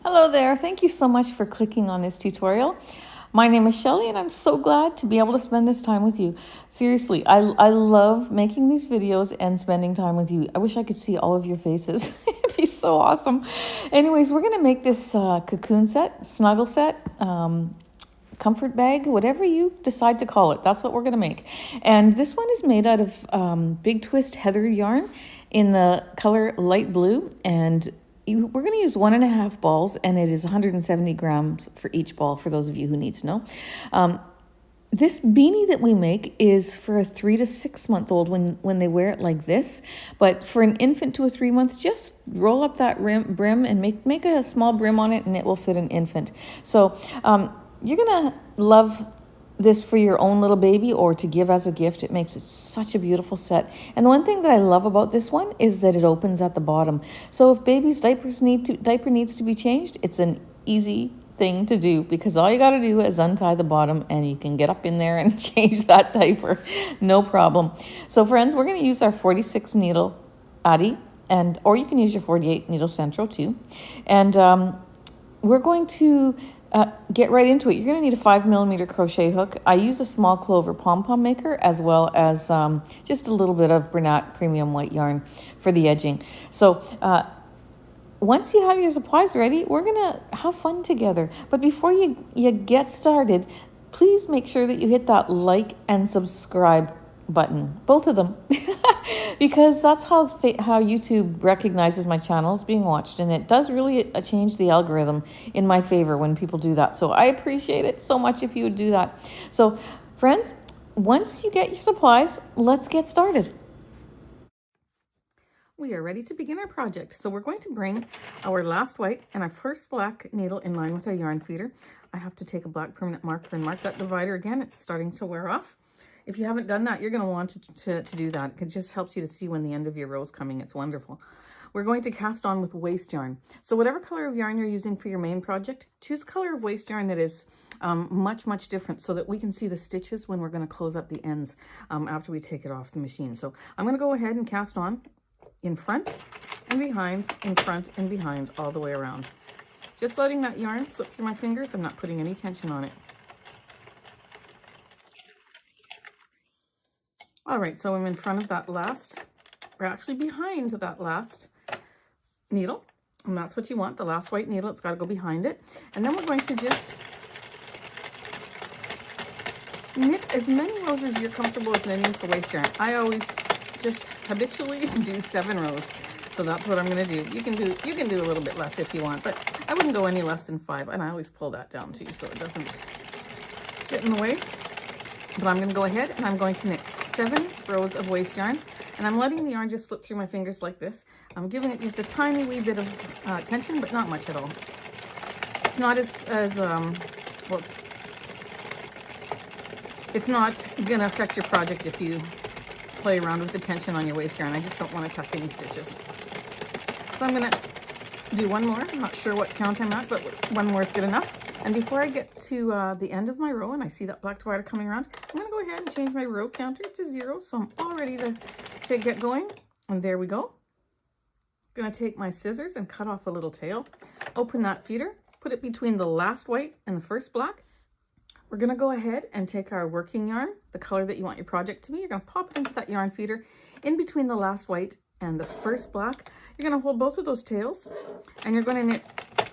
Hello there. Thank you so much for clicking on this tutorial. My name is Shelley and I'm so glad to be able to spend this time with you. Seriously, I love making these videos and spending time with you. I wish I could see all of your faces. It'd be so awesome. Anyways, we're going to make this cocoon set, snuggle set, comfort bag, whatever you decide to call it. That's what we're going to make. And this one is made out of Big Twist Heather yarn in the color light blue, and we're going to use 1.5 balls, and it is 170 grams for each ball, for those of you who need to know. This beanie that we make is for a 3 to 6 month old when they wear it like this. But for an infant to a 3 months, just roll up that brim and make a small brim on it, and it will fit an infant. So you're going to love this for your own little baby or to give as a gift. It makes it such a beautiful set. And the one thing that I love about this one is that it opens at the bottom. So if baby's diaper needs to be changed, it's an easy thing to do, because all you got to do is untie the bottom and you can get up in there and change that diaper. No problem. So friends, we're going to use our 46 needle Addi, or you can use your 48 needle Centro too. And we're going to get right into it. You're going to need a 5mm crochet hook. I use a small clover pom-pom maker, as well as just a little bit of Bernat premium white yarn for the edging. So once you have your supplies ready, we're going to have fun together. But before you get started, please make sure that you hit that like and subscribe button, both of them, because that's how YouTube recognizes my channel as being watched, and it does really change the algorithm in my favor when people do that. So I appreciate it so much if you would do that. So friends, once you get your supplies, let's get started. We are ready to begin our project. So we're going to bring our last white and our first black needle in line with our yarn feeder. I have to take a black permanent marker and mark that divider again. It's starting to wear off. If you haven't done that, you're going to want to do that. It just helps you to see when the end of your row is coming. It's wonderful. We're going to cast on with waste yarn. So whatever color of yarn you're using for your main project, choose a color of waste yarn that is much different, so that we can see the stitches when we're going to close up the ends after we take it off the machine. So I'm going to go ahead and cast on in front and behind, in front and behind, all the way around. Just letting that yarn slip through my fingers. I'm not putting any tension on it. All right, so I'm in front of that last, or actually behind that last needle, and that's what you want, the last white needle. It's got to go behind it. And then we're going to just knit as many rows as you're comfortable as knitting for waste yarn. I always just habitually do 7 rows, so that's what I'm going to do. You can do a little bit less if you want, but I wouldn't go any less than 5, and I always pull that down too, so it doesn't get in the way. But I'm going to go ahead and I'm going to knit 7 rows of waste yarn, and I'm letting the yarn just slip through my fingers like this. I'm giving it just a tiny wee bit of tension, but not much at all. It's not well, it's not going to affect your project if you play around with the tension on your waste yarn. I just don't want to tuck any stitches. So I'm going to do one more. I'm not sure what count I'm at, but one more is good enough. And before I get to the end of my row and I see that black divider coming around, I'm going to go ahead and change my row counter to 0. So I'm all ready to get going. And there we go. I'm going to take my scissors and cut off a little tail. Open that feeder. Put it between the last white and the first black. We're going to go ahead and take our working yarn, the color that you want your project to be. You're going to pop it into that yarn feeder in between the last white and the first black. You're going to hold both of those tails, and you're going to knit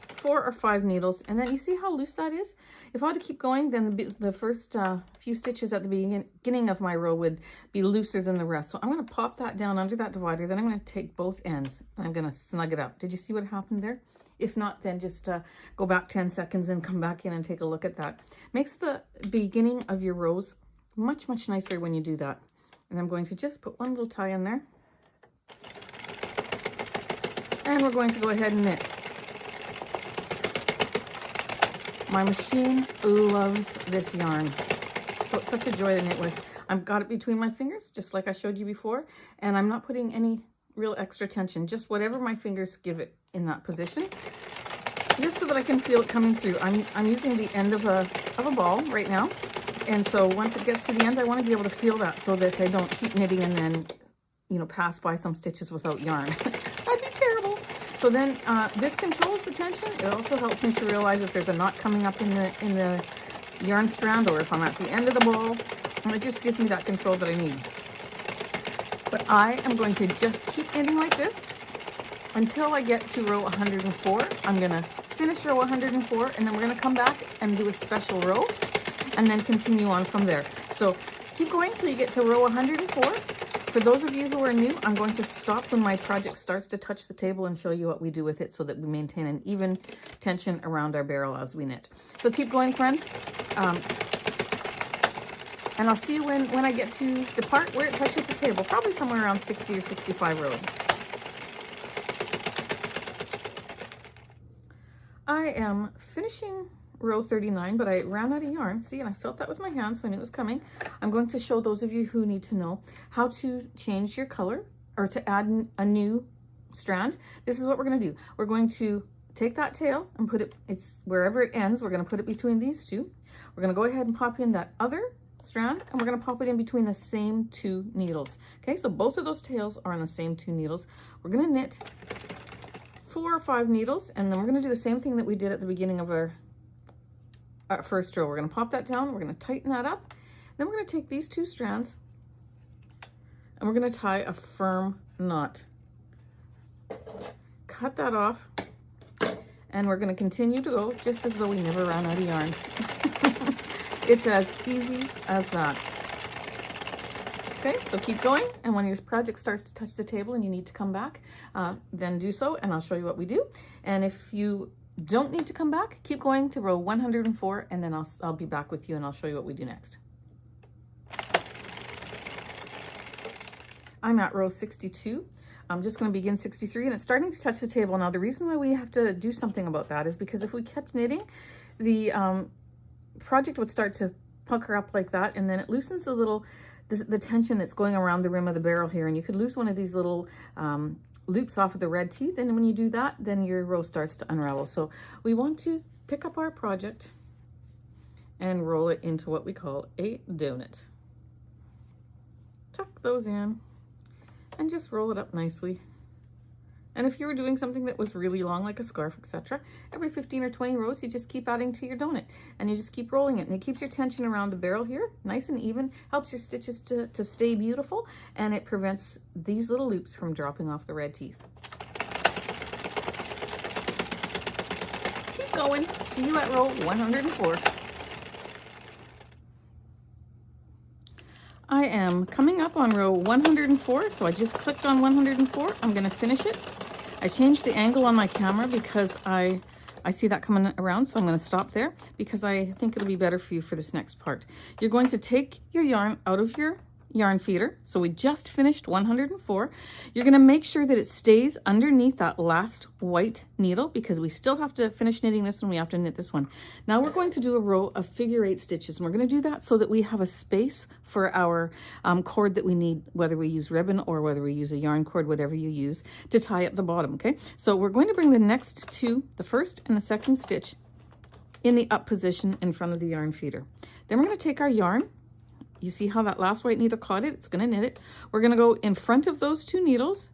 4 or 5 needles, and then you see how loose that is? If I had to keep going, then the first few stitches at the beginning of my row would be looser than the rest. So I'm going to pop that down under that divider, then I'm going to take both ends and I'm going to snug it up. Did you see what happened there? If not, then just go back 10 seconds and come back in and take a look at that. Makes the beginning of your rows much nicer when you do that. And I'm going to just put one little tie in there. And we're going to go ahead and knit. My machine loves this yarn, so it's such a joy to knit with. I've got it between my fingers, just like I showed you before, and I'm not putting any real extra tension, just whatever my fingers give it in that position, just so that I can feel it coming through. I'm using the end of a ball right now, and so once it gets to the end, I want to be able to feel that so that I don't keep knitting and then, pass by some stitches without yarn. That'd be terrible. So then this controls the tension. It also helps me to realize if there's a knot coming up in the yarn strand, or if I'm at the end of the ball, and it just gives me that control that I need. But I am going to just keep knitting like this until I get to row 104. I'm gonna finish row 104, and then we're gonna come back and do a special row and then continue on from there. So keep going till you get to row 104. For those of you who are new, I'm going to stop when my project starts to touch the table and show you what we do with it so that we maintain an even tension around our barrel as we knit. So keep going, friends. And I'll see you when I get to the part where it touches the table, probably somewhere around 60 or 65 rows. I am finishing row 39, but I ran out of yarn. See, and I felt that with my hands, so I knew it was coming. I'm going to show those of you who need to know how to change your color or to add a new strand. This is what we're going to do. We're going to take that tail and put it, it's wherever it ends, we're going to put it between these two. We're going to go ahead and pop in that other strand, and we're going to pop it in between the same two needles. Okay, so both of those tails are on the same two needles. We're going to knit 4 or 5 needles, and then we're going to do the same thing that we did at the beginning of our first row. We're going to pop that down, we're going to tighten that up, then we're going to take these 2 strands and we're going to tie a firm knot. Cut that off, and we're going to continue to go just as though we never ran out of yarn. It's as easy as that. Okay, so keep going, and when your project starts to touch the table and you need to come back, then do so, and I'll show you what we do. And if you don't need to come back, keep going to row 104, and then I'll be back with you and I'll show you what we do next. I'm at row 62. I'm just going to begin 63, and it's starting to touch the table. Now, the reason why we have to do something about that is because if we kept knitting, the project would start to pucker up like that, and then it loosens the tension that's going around the rim of the barrel here, and you could lose one of these little loops off of the red teeth, and when you do that, then your row starts to unravel. So we want to pick up our project and roll it into what we call a donut. Tuck those in and just roll it up nicely. And if you were doing something that was really long, like a scarf, etc., every 15 or 20 rows, you just keep adding to your donut, and you just keep rolling it, and it keeps your tension around the barrel here nice and even, helps your stitches to stay beautiful, and it prevents these little loops from dropping off the red teeth. Keep going. See you at row 104. I am coming up on row 104, so I just clicked on 104. I'm going to finish it. I changed the angle on my camera because I see that coming around, so I'm going to stop there because I think it'll be better for you for this next part. You're going to take your yarn out of your yarn feeder. So we just finished 104. You're going to make sure that it stays underneath that last white needle because we still have to finish knitting this one. We have to knit this one. Now we're going to do a row of figure-8 stitches, and we're going to do that so that we have a space for our cord that we need, whether we use ribbon or whether we use a yarn cord, whatever you use, to tie up the bottom. Okay, so we're going to bring the next two, the first and the second stitch, in the up position in front of the yarn feeder. Then we're going to take our yarn. You see how that last white needle caught it? It's going to knit it. We're going to go in front of those two needles,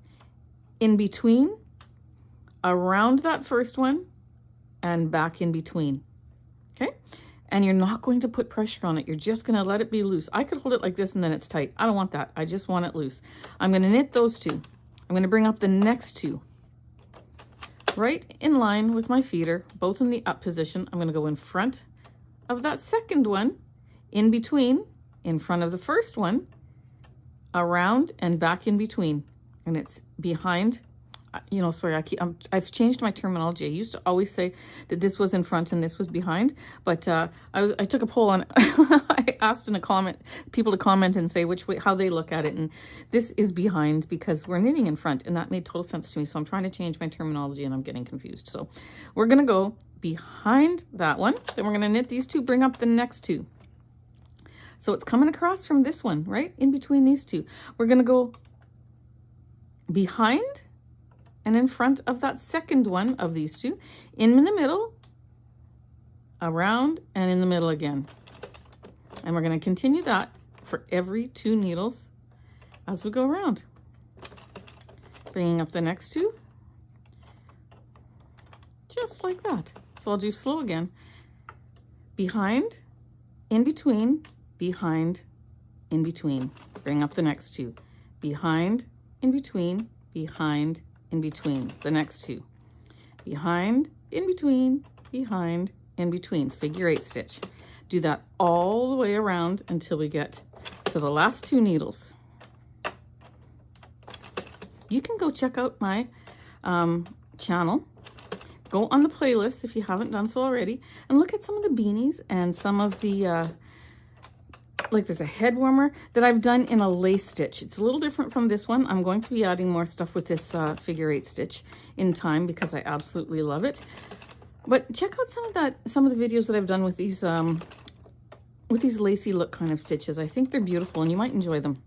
in between, around that first one, and back in between. Okay? And you're not going to put pressure on it. You're just going to let it be loose. I could hold it like this and then it's tight. I don't want that. I just want it loose. I'm going to knit those two. I'm going to bring up the next two, right in line with my feeder, both in the up position. I'm going to go in front of that second one, in between, in front of the first one, around and back in between, and it's behind. You know, sorry, I've changed my terminology. I used to always say that this was in front and this was behind, but I took a poll on I asked in a comment people to comment and say which way, how they look at it, and this is behind because we're knitting in front, and that made total sense to me. So I'm trying to change my terminology and I'm getting confused. So we're gonna go behind that one, then we're gonna knit these two, bring up the next two. So it's coming across from this one, right? In between these two. We're going to go behind and in front of that second one of these two, in the middle, around, and in the middle again. And we're going to continue that for every two needles as we go around. Bringing up the next two, just like that. So I'll do slow again. Behind, in between, behind, in between. Bring up the next two. Behind, in between, behind, in between. The next two. Behind, in between, behind, in between. Figure 8 stitch. Do that all the way around until we get to the last 2 needles. You can go check out my channel. Go on the playlist if you haven't done so already, and look at some of the beanies and some of the, like there's a head warmer that I've done in a lace stitch. It's a little different from this one. I'm going to be adding more stuff with this figure 8 stitch in time because I absolutely love it. But check out some of the videos that I've done with these lacy look kind of stitches. I think they're beautiful and you might enjoy them.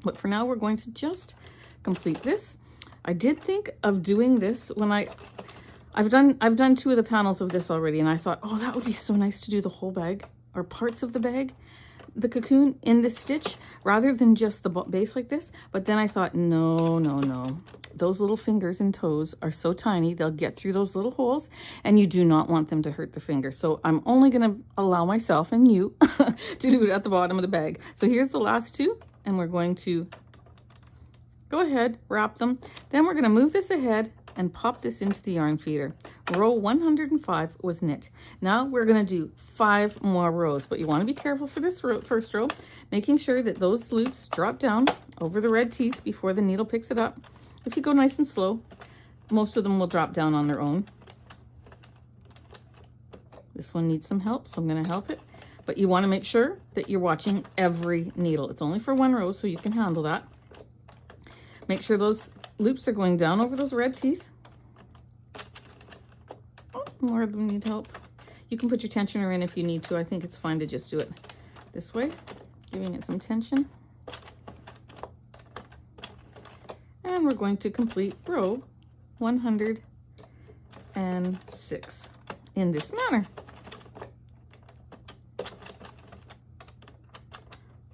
But for now, we're going to just complete this. I did think of doing this when I've done 2 of the panels of this already, and I thought, oh, that would be so nice to do the whole bag or parts of the bag, the cocoon in this stitch rather than just the base like this. But then I thought, no, no, no. Those little fingers and toes are so tiny, they'll get through those little holes, and you do not want them to hurt the fingers. So I'm only going to allow myself and you to do it at the bottom of the bag. So here's the last 2, and we're going to go ahead, wrap them. Then we're going to move this ahead and pop this into the yarn feeder. Row 105 was knit. Now we're going to do 5 more rows, but you want to be careful for this first row, making sure that those loops drop down over the red teeth before the needle picks it up. If you go nice and slow, most of them will drop down on their own. This one needs some help, so I'm going to help it. But you want to make sure that you're watching every needle. It's only for 1 row, so you can handle that. Make sure those loops are going down over those red teeth. Oh, more of them need help. You can put your tensioner in if you need to. I think it's fine to just do it this way, giving it some tension. And we're going to complete row 106 in this manner.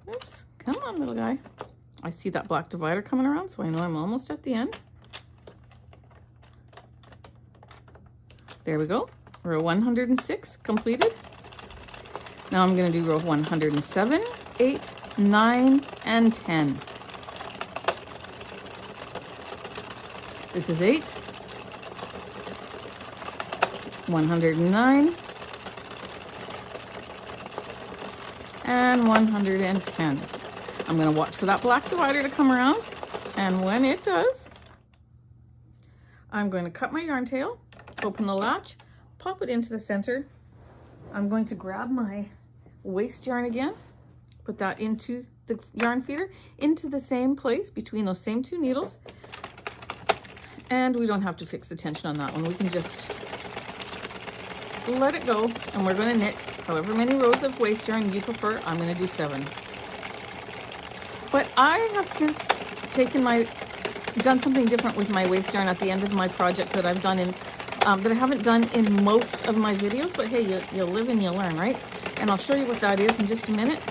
Oops, come on, little guy. I see that black divider coming around, so I know I'm almost at the end. There we go. Row 106 completed. Now I'm going to do row 107, 8, 9, and 10. This is 8, 109, and 110. I'm going to watch for that black divider to come around, and when it does, I'm going to cut my yarn tail, open the latch, pop it into the center. I'm going to grab my waste yarn again, put that into the yarn feeder, into the same place between those same 2 needles, and we don't have to fix the tension on that one. We can just let it go, and we're going to knit however many rows of waste yarn you prefer. I'm going to do 7. But I have since done something different with my waste yarn at the end of my project that I've done in, that I haven't done in most of my videos, but hey, you'll live and you'll learn, right? And I'll show you what that is in just a minute.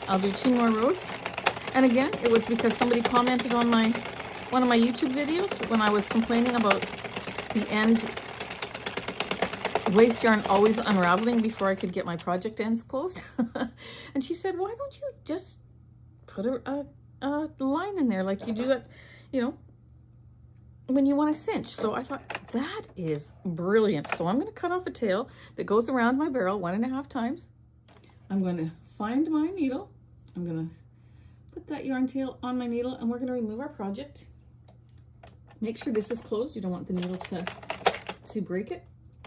I'll do 2 more rows. And again, it was because somebody commented on one of my YouTube videos when I was complaining about the end waste yarn always unraveling before I could get my project ends closed. And she said, why don't you just put a line in there like you do at, you know, when you want to cinch. So I thought, that is brilliant. So I'm going to cut off a tail that goes around my barrel 1.5 times. I'm going to find my needle. I'm going to put that yarn tail on my needle, and we're going to remove our project. Make sure this is closed. You don't want the needle to break it.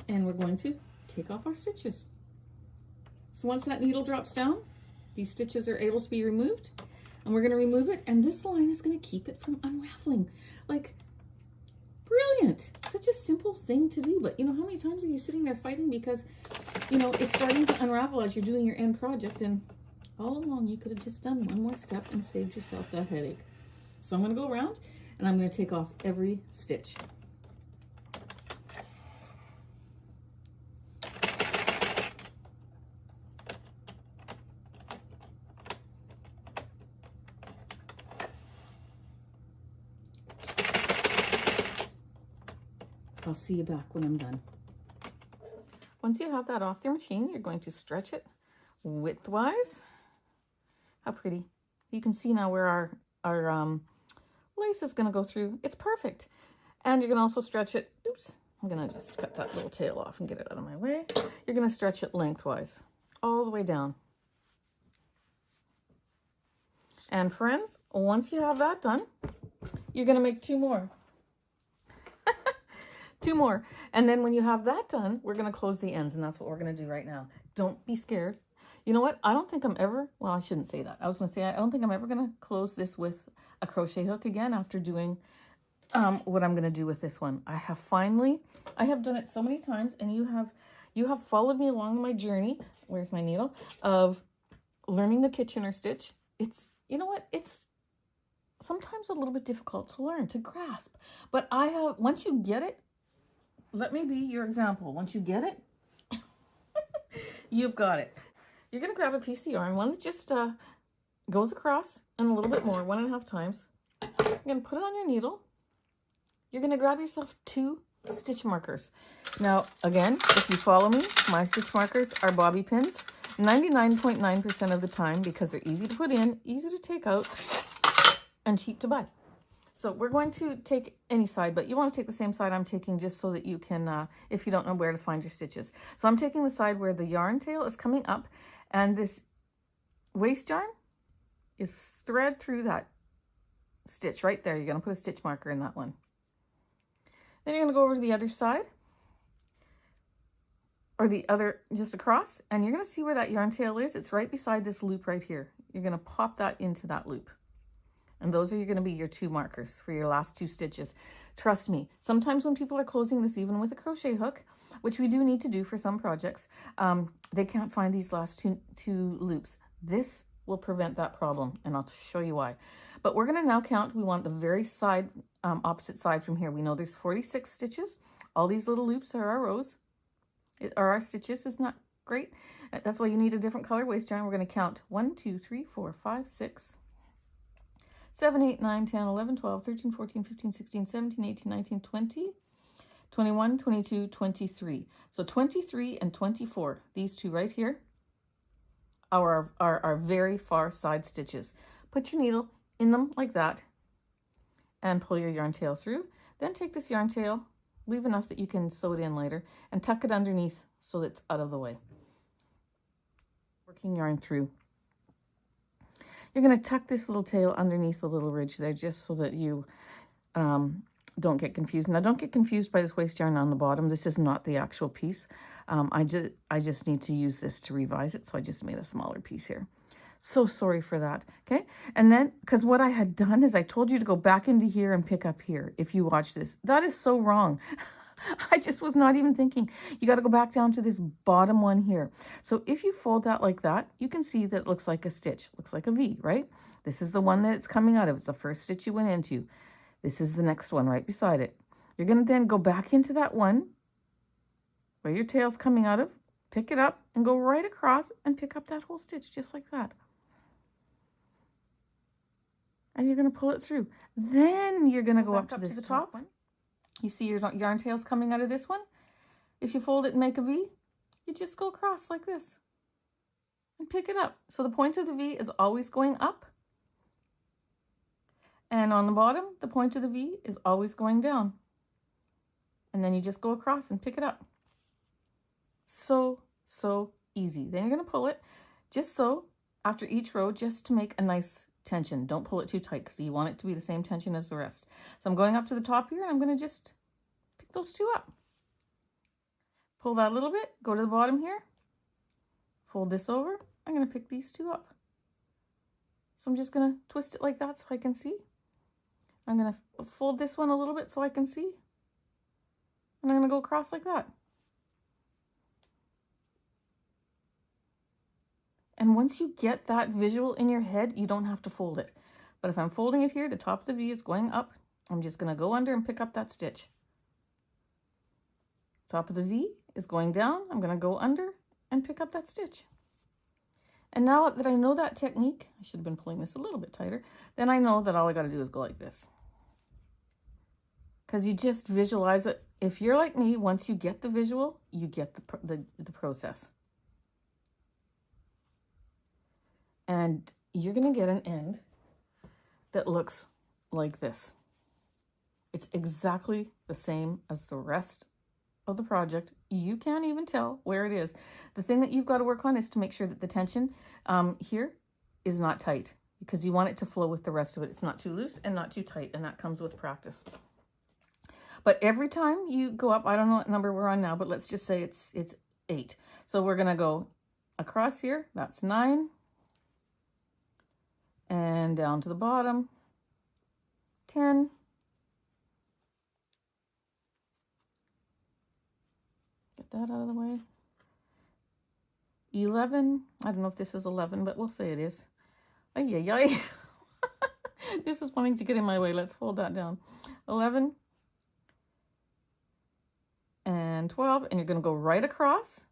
And we're going to take off our stitches. So once that needle drops down, these stitches are able to be removed, and we're going to remove it, and this line is going to keep it from unraveling. Like, brilliant. Such a simple thing to do, but you know, how many times are you sitting there fighting because, you know, it's starting to unravel as you're doing your end project, and all along you could have just done one more step and saved yourself that headache. So I'm going to go around, and I'm going to take off every stitch. I'll see you back when I'm done. Once you have that off your machine, you're going to stretch it widthwise. How pretty. You can see now where our lace is going to go through. It's perfect. And you're going to also stretch it. Oops. I'm going to just cut that little tail off and get it out of my way. You're going to stretch it lengthwise all the way down. And friends, once you have that done, you're going to make 2 more. 2 more. And then when you have that done, we're going to close the ends, and that's what we're going to do right now. Don't be scared. You know what? I don't think I'm ever, well, I shouldn't say that. I was going to say, I don't think I'm ever going to close this with a crochet hook again after doing what I'm going to do with this one. I have done it so many times, and you have followed me along my journey. Where's my needle? Of learning the Kitchener stitch. It's, you know what? It's sometimes a little bit difficult to learn, to grasp. But once you get it, let me be your example. Once you get it, you've got it. You're going to grab a piece of yarn, one that just goes across and a little bit more, 1.5 times. You're going to put it on your needle. You're going to grab yourself 2 stitch markers. Now, again, if you follow me, my stitch markers are bobby pins 99.9% of the time because they're easy to put in, easy to take out, and cheap to buy. So we're going to take any side, but you want to take the same side I'm taking just so that you can, if you don't know where to find your stitches. So I'm taking the side where the yarn tail is coming up, and this waste yarn is thread through that stitch right there. You're going to put a stitch marker in that one. Then you're going to go over to the other side, or the other, just across, and you're going to see where that yarn tail is. It's right beside this loop right here. You're going to pop that into that loop. And those are going to be your 2 markers for your last 2 stitches. Trust me, sometimes when people are closing this, even with a crochet hook, which we do need to do for some projects, they can't find these last two loops. This will prevent that problem, and I'll show you why. But we're going to now count. We want the very side, opposite side from here. We know there's 46 stitches. All these little loops are our rows, are our stitches. Isn't that great? That's why you need a different color waste yarn. We're going to count 1, 2, 3, 4, 5, 6, 7, 8, 9, 10, 11, 12, 13, 14, 15, 16, 17, 18, 19, 20, 21, 22, 23. So 23 and 24, these 2 right here, are our very far side stitches. Put your needle in them like that and pull your yarn tail through. Then take this yarn tail, leave enough that you can sew it in later, and tuck it underneath so that it's out of the way. Working yarn through. You're going to tuck this little tail underneath the little ridge there just so that you don't get confused. Now, don't get confused by this waste yarn on the bottom. This is not the actual piece. I just need to use this to revise it, so I just made a smaller piece here. So sorry for that, okay? And then, because what I had done is I told you to go back into here and pick up here if you watch this. That is so wrong. I just was not even thinking. You got to go back down to this bottom one here. So if you fold that like that, you can see that it looks like a stitch. Looks like a V, right? This is the one that it's coming out of. It's the first stitch you went into. This is the next one right beside it. You're going to then go back into that one where your tail's coming out of, pick it up, and go right across and pick up that whole stitch just like that. And you're going to pull it through. Then you're going to go up to the top one. You see your yarn tails coming out of this one? If you fold it and make a V, you just go across like this and pick it up. So the point of the V is always going up. And on the bottom, the point of the V is always going down. And then you just go across and pick it up. So easy. Then you're going to pull it just so after each row, just to make a nice tension. Don't pull it too tight because you want it to be the same tension as the rest. So I'm going up to the top here and I'm going to just pick those 2 up. Pull that a little bit, go to the bottom here, fold this over. I'm going to pick these 2 up. So I'm just going to twist it like that so I can see. I'm going to fold this one a little bit so I can see. And I'm going to go across like that. And once you get that visual in your head, you don't have to fold it. But if I'm folding it here, the top of the V is going up. I'm just going to go under and pick up that stitch. Top of the V is going down. I'm going to go under and pick up that stitch. And now that I know that technique, I should have been pulling this a little bit tighter, then I know that all I got to do is go like this. because you just visualize it. If you're like me, once you get the visual, you get the process. And you're going to get an end that looks like this. It's exactly the same as the rest of the project. You can't even tell where it is. The thing that you've got to work on is to make sure that the tension here is not tight, because you want it to flow with the rest of it. It's not too loose and not too tight, and that comes with practice. But every time you go up, I don't know what number we're on now, but let's just say it's 8. So we're going to go across here. That's 9. And down to the bottom, 10. Get that out of the way. 11. I don't know if this is 11, but we'll say it is. Ay, ay, ay. This is wanting to get in my way. Let's fold that down. 11. And 12. And you're going to go right across.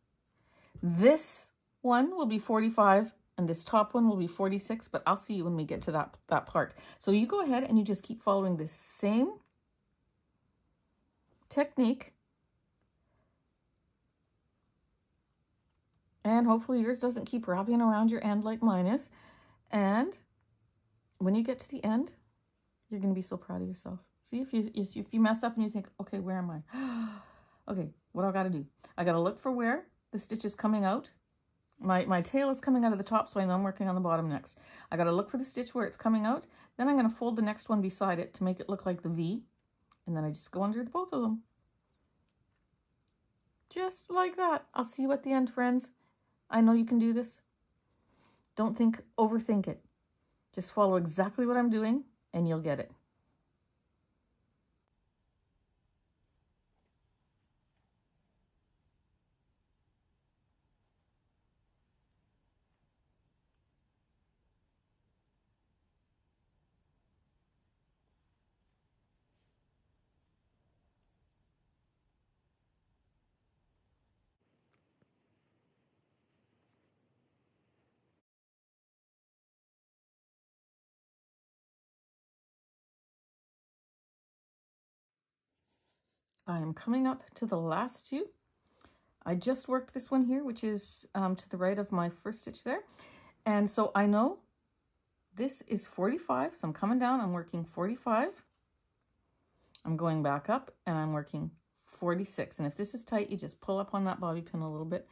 This one will be 45. And this top one will be 46, but I'll see you when we get to that part. So you go ahead and you just keep following this same technique. And hopefully yours doesn't keep wrapping around your end like mine is. And when you get to the end, you're going to be so proud of yourself. See, if you mess up and you think, okay, where am I? Okay, what do I got to do? I got to look for where the stitch is coming out. My tail is coming out of the top, so I know I'm working on the bottom next. I got to look for the stitch where it's coming out. Then I'm going to fold the next one beside it to make it look like the V. And then I just go under both of them. Just like that. I'll see you at the end, friends. I know you can do this. Don't overthink it. Just follow exactly what I'm doing and you'll get it. I am coming up to the last 2. I just worked this one here, which is to the right of my first stitch there. And so I know this is 45. So I'm coming down, I'm working 45. I'm going back up and I'm working 46. And if this is tight, you just pull up on that bobby pin a little bit.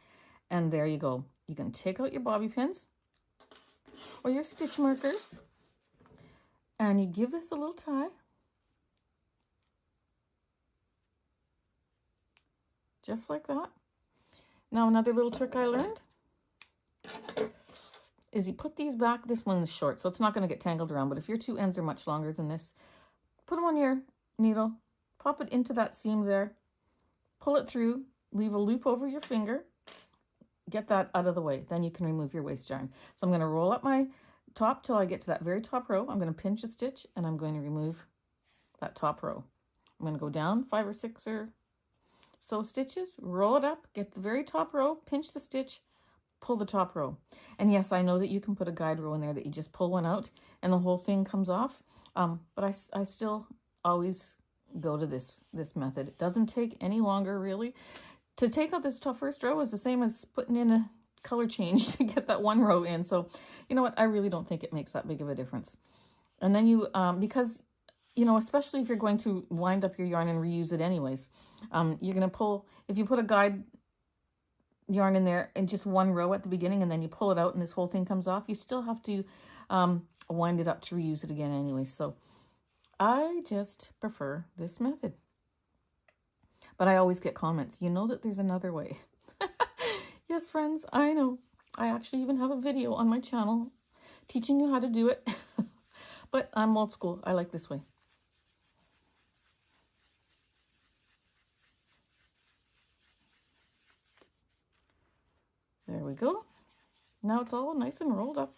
And there you go. You can take out your bobby pins or your stitch markers and you give this a little tie. Just like that. Now another little trick I learned is you put these back. This one is short, so it's not going to get tangled around, but if your 2 ends are much longer than this, put them on your needle, pop it into that seam there, pull it through, leave a loop over your finger, get that out of the way. Then you can remove your waste yarn. So I'm going to roll up my top till I get to that very top row. I'm going to pinch a stitch and I'm going to remove that top row. I'm going to go down 5 or 6 or so stitches, roll it up, get the very top row, pinch the stitch, pull the top row. And yes, I know that you can put a guide row in there that you just pull one out and the whole thing comes off. But I still always go to this method. It doesn't take any longer really. To take out this top first row is the same as putting in a color change to get that one row in. So you know what? I really don't think it makes that big of a difference. And then you, because you know, especially if you're going to wind up your yarn and reuse it anyways, you're going to pull, if you put a guide yarn in there in just one row at the beginning and then you pull it out and this whole thing comes off, you still have to wind it up to reuse it again anyway. So I just prefer this method. But I always get comments, you know that there's another way. Yes, friends, I know. I actually even have a video on my channel teaching you how to do it. But I'm old school. I like this way. There we go. Now it's all nice and rolled up,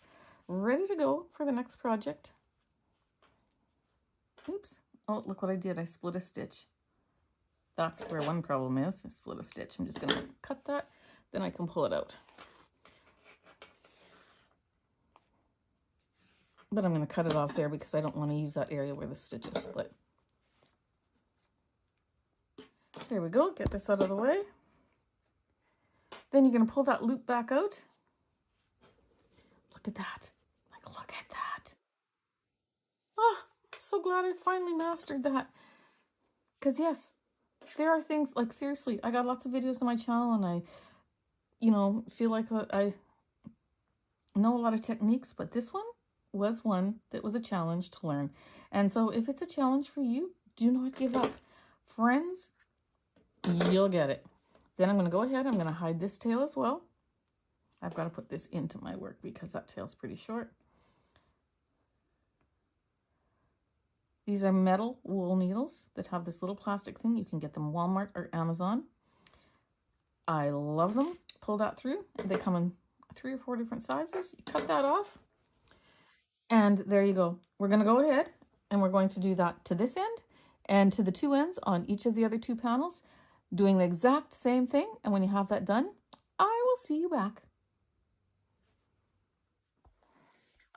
ready to go for the next project. Oops. Oh, look what I did. I split a stitch. That's where one problem is. I split a stitch. I'm just going to cut that, then I can pull it out. But I'm going to cut it off there because I don't want to use that area where the stitch is split. There we go. Get this out of the way. Then you're going to pull that loop back out. Look at that. Like, look at that. Oh, I'm so glad I finally mastered that. Because yes, there are things, like seriously, I got lots of videos on my channel and I, you know, feel like I know a lot of techniques, but this one was one that was a challenge to learn. And so if it's a challenge for you, do not give up. Friends, you'll get it. Then I'm going to go ahead, I'm going to hide this tail as well. I've got to put this into my work because that tail's pretty short. These are metal wool needles that have this little plastic thing. You can get them Walmart or Amazon. I love them. Pull that through. They come in 3 or 4 different sizes. You cut that off. And there you go. We're going to go ahead and we're going to do that to this end and to the 2 ends on each of the other 2 panels, doing the exact same thing. And when you have that done, I will see you back.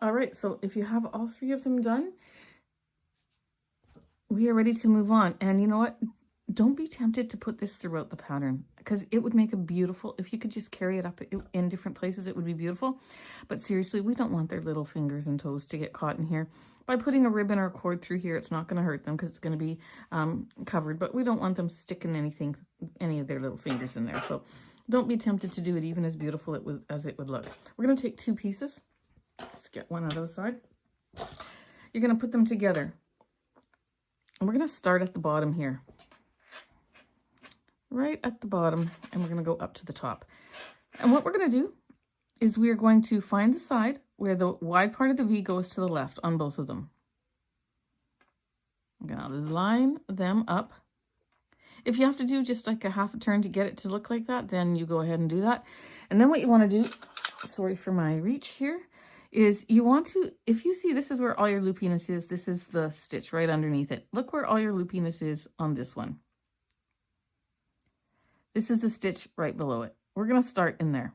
All right, so if you have all 3 of them done, we are ready to move on. And you know what? Don't be tempted to put this throughout the pattern because it would make a beautiful, if you could just carry it up in different places, it would be beautiful. But seriously, we don't want their little fingers and toes to get caught in here. By putting a ribbon or a cord through here, it's not going to hurt them because it's going to be covered, but we don't want them sticking any of their little fingers in there. So don't be tempted to do it even as beautiful as it would look. We're going to take 2 pieces. Let's get one out of the side. You're going to put them together. And we're going to start at the bottom here. Right at the bottom, and we're going to go up to the top. And what we're going to do is we are going to find the side where the wide part of the V goes to the left on both of them. I'm going to line them up. If you have to do just like a half a turn to get it to look like that, then you go ahead and do that. And then what you want to do, sorry for my reach here, is you want to, if you see this is where all your loopiness is, this is the stitch right underneath it. Look where all your loopiness is on this one. This is the stitch right below it. We're going to start in there.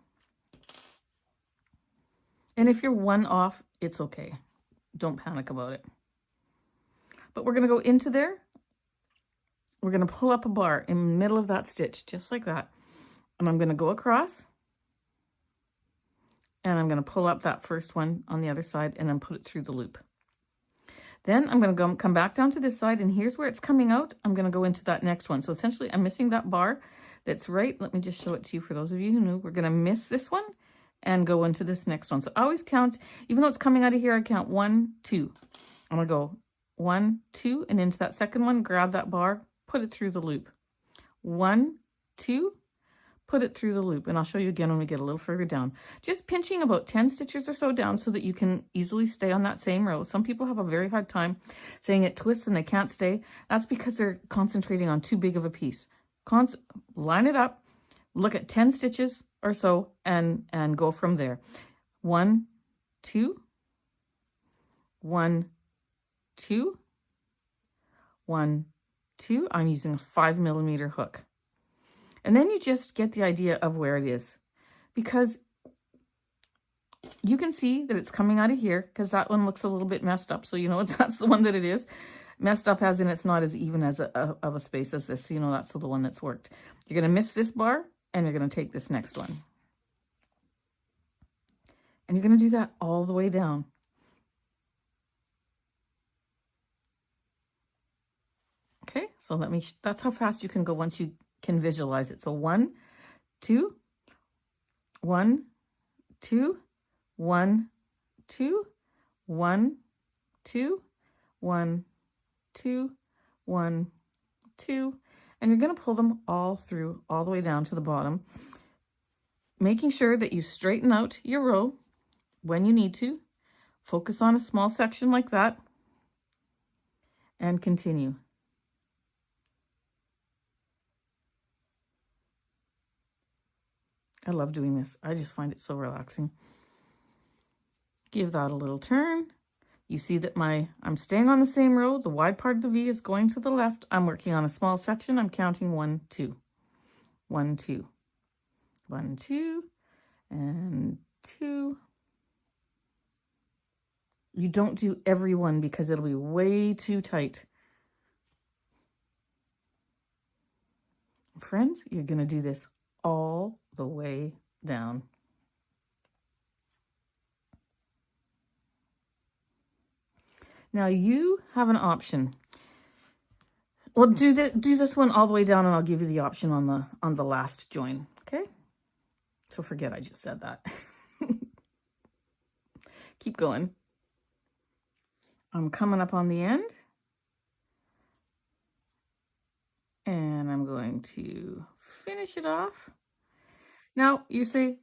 And if you're 1 off, it's okay. Don't panic about it. But we're going to go into there. We're going to pull up a bar in the middle of that stitch, just like that. And I'm going to go across. And I'm going to pull up that first one on the other side and then put it through the loop. Then I'm going to come back down to this side, and here's where it's coming out. I'm going to go into that next one. So essentially, I'm missing that bar that's right. Let me just show it to you for those of you who knew. We're going to miss this one and go into this next one. So I always count, even though it's coming out of here, I count 1, 2. I'm going to go 1, 2, and into that second one, grab that bar, put it through the loop. 1, 2, put it through the loop. And I'll show you again when we get a little further down. Just pinching about 10 stitches or so down so that you can easily stay on that same row. Some people have a very hard time saying it twists and they can't stay. That's because they're concentrating on too big of a piece. Line it up, look at 10 stitches or so, and go from there. 1, 2, 1, 2, 1, 2. I'm using a 5mm hook. And then you just get the idea of where it is, because you can see that it's coming out of here because that one looks a little bit messed up. So you know that's the one that it is. Messed up as in it's not as even as of a space as this. So you know that's the one that's worked. You're going to miss this bar and you're going to take this next one. And you're going to do that all the way down. Okay, so that's how fast you can go once you can visualize it. So 1, 2, 1, 2, 1, 2, 1, 2, 1, 2, 1, 2, and you're going to pull them all through, all the way down to the bottom, making sure that you straighten out your row when you need to. Focus on a small section like that and continue. I love doing this. I just find it so relaxing. Give that a little turn. You see that I'm staying on the same row. The wide part of the V is going to the left. I'm working on a small section. I'm counting 1, 2, 1, 2, 1, 2, and 2. You don't do every one because it'll be way too tight. Friends, you're going to do this all the way down. Now you have an option. Well, do this one all the way down, and I'll give you the option on the last join. Okay? So forget I just said that. Keep going. I'm coming up on the end, and I'm going to finish it off. Now you say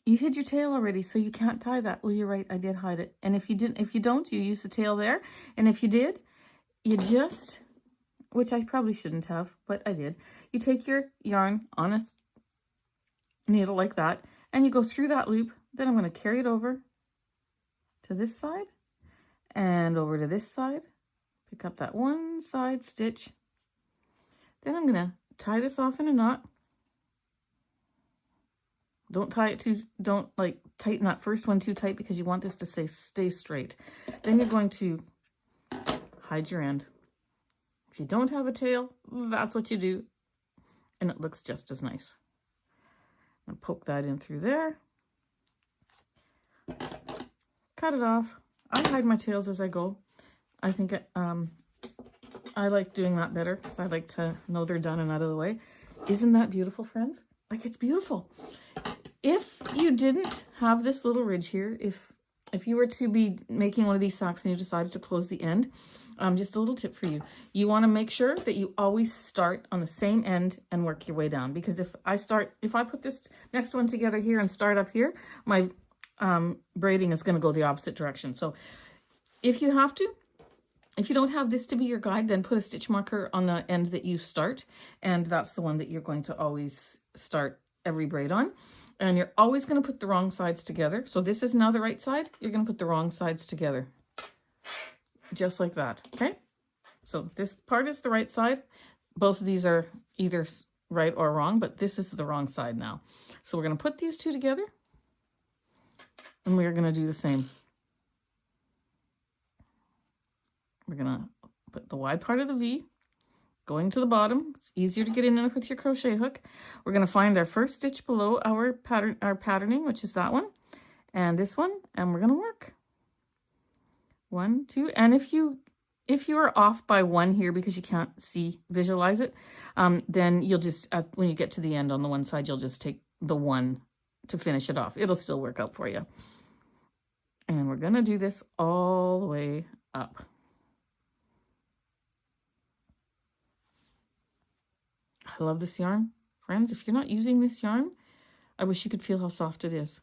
you hid your tail already, so you can't tie that. Well, you're right, I did hide it. And if you don't, you use the tail there. And if you did, you just, which I probably shouldn't have, but I did. You take your yarn on a needle like that, and you go through that loop. Then I'm going to carry it over to this side and over to this side. Pick up that one side stitch. Then I'm going to tie this off in a knot. Don't tie it don't like tighten that first one too tight because you want this to stay straight. Then you're going to hide your end. If you don't have a tail, that's what you do. And it looks just as nice. And poke that in through there. Cut it off. I hide my tails as I go. I think I like doing that better because I like to know they're done and out of the way. Isn't that beautiful, friends? Like, it's beautiful. If you didn't have this little ridge here, if you were to be making one of these socks and you decided to close the end, just a little tip for you. You want to make sure that you always start on the same end and work your way down. Because if I put this next one together here and start up here, my braiding is going to go the opposite direction. So if you don't have this to be your guide, then put a stitch marker on the end that you start. And that's the one that you're going to always start every braid on. And you're always going to put the wrong sides together. So this is now the right side. You're going to put the wrong sides together. Just like that. Okay? So this part is the right side. Both of these are either right or wrong, but this is the wrong side now. So we're going to put these two together. And we're going to do the same. We're going to put the wide part of the V going to the bottom. It's easier to get in there with your crochet hook. We're going to find our first stitch below our patterning, which is that one and this one, and we're going to work 1, 2, and if you are off by 1 here because you can't visualize it, then you'll just when you get to the end on the one side, you'll just take the 1 to finish it off. It'll still work out for you. And we're going to do this all the way up. I love this yarn. Friends, if you're not using this yarn, I wish you could feel how soft it is.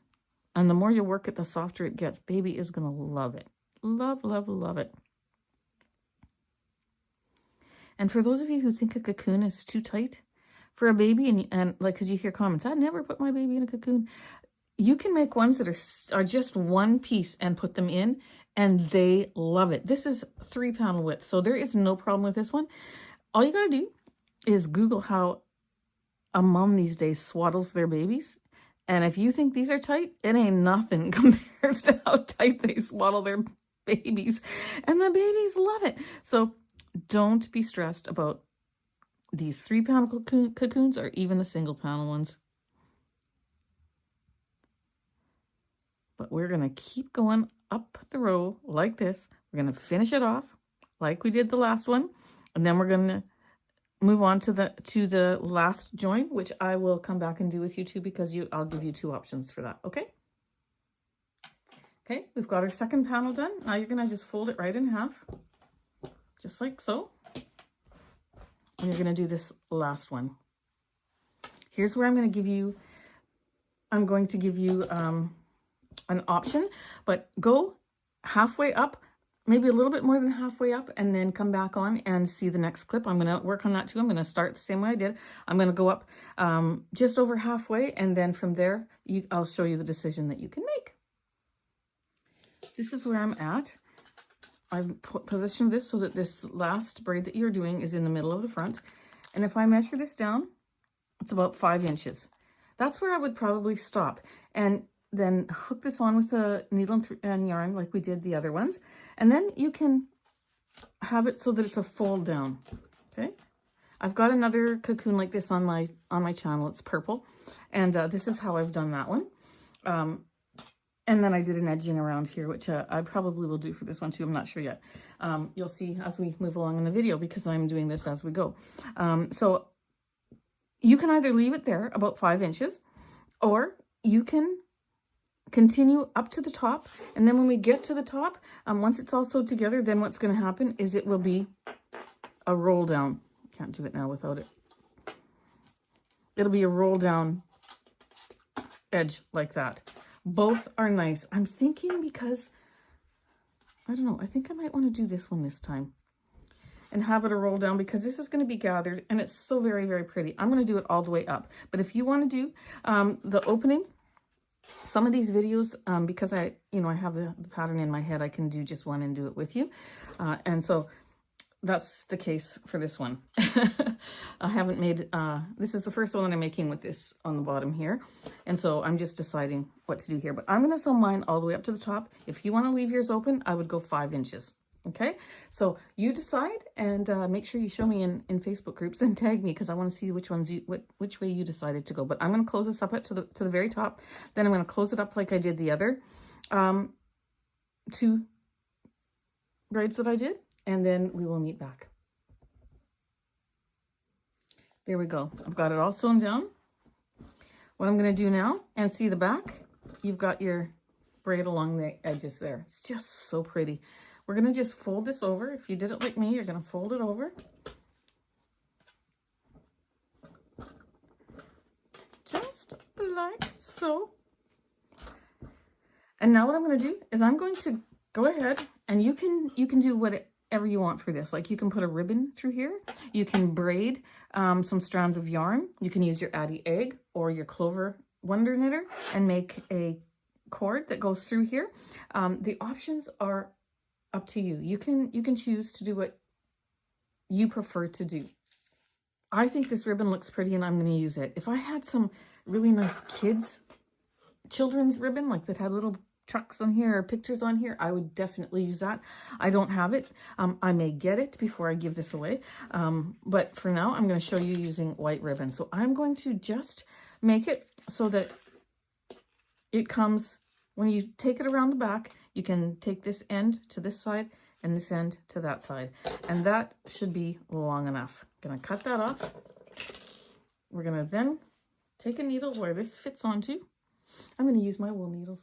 And the more you work it, the softer it gets. Baby is going to love it. Love, love, love it. And for those of you who think a cocoon is too tight for a baby, and like, because you hear comments, I'd never put my baby in a cocoon. You can make ones that are just one piece and put them in, and they love it. This is 3 panel width, so there is no problem with this one. All you got to do is Google how a mom these days swaddles their babies. And if you think these are tight, it ain't nothing compared to how tight they swaddle their babies. And the babies love it. So don't be stressed about these 3 panel cocoons or even the single panel ones. But we're going to keep going up the row like this. We're going to finish it off like we did the last one. And then we're going to move on to the last join, which I will come back and do with you too, because I'll give you 2 options for that. Okay. Okay, we've got our second panel done. Now you're gonna just fold it right in half, just like so. And you're gonna do this last one. Here's where I'm going to give you an option, but go halfway up, maybe a little bit more than halfway up, and then come back on and see the next clip. I'm going to work on that too. I'm going to start the same way I did. I'm going to go up just over halfway, and then from there, I'll show you the decision that you can make. This is where I'm at. I've positioned this so that this last braid that you're doing is in the middle of the front. And if I measure this down, it's about 5 inches. That's where I would probably stop. And then hook this on with a needle and yarn like we did the other ones. And then you can have it so that it's a fold down, okay? I've got another cocoon like this on my channel. It's purple, and this is how I've done that one. And then I did an edging around here, which I probably will do for this one too. I'm not sure yet. You'll see as we move along in the video, because I'm doing this as we go. So you can either leave it there about 5 inches, or you can continue up to the top. And then when we get to the top, once it's all sewed together, then what's going to happen is it will be a roll down. Can't do it now without it. It'll be a roll down edge like that. Both are nice. I'm thinking, because I don't know, I think I might want to do this one this time and have it a roll down, because this is going to be gathered and it's so very, very pretty. I'm going to do it all the way up. But if you want to do the opening, some of these videos, because I have the pattern in my head, I can do just one and do it with you. And so that's the case for this one. I haven't made, this is the first one that I'm making with this on the bottom here. And so I'm just deciding what to do here. But I'm going to sew mine all the way up to the top. If you want to leave yours open, I would go 5 inches. Okay, so you decide, and make sure you show me in Facebook groups and tag me, because I want to see which ones which way you decided to go. But I'm going to close this up to the very top. Then I'm going to close it up like I did the other 2 braids that I did, and then we will meet back. There we go. I've got it all sewn down. What I'm going to do now, and see the back, you've got your braid along the edges there. It's just so pretty. We're going to just fold this over. If you did it like me, you're going to fold it over. Just like so. And now what I'm going to do is I'm going to go ahead, and you can do whatever you want for this. Like, you can put a ribbon through here. You can braid some strands of yarn. You can use your Addi egg or your Clover Wonder Knitter and make a cord that goes through here. The options are up to you. You can choose to do what you prefer to do. I think this ribbon looks pretty, and I'm going to use it. If I had some really nice children's ribbon, like that had little trucks on here or pictures on here, I would definitely use that. I don't have it. I may get it before I give this away. But for now, I'm going to show you using white ribbon. So I'm going to just make it so that it comes, when you take it around the back, you can take this end to this side and this end to that side. And that should be long enough. I'm going to cut that off. We're going to then take a needle where this fits onto. I'm going to use my wool needles.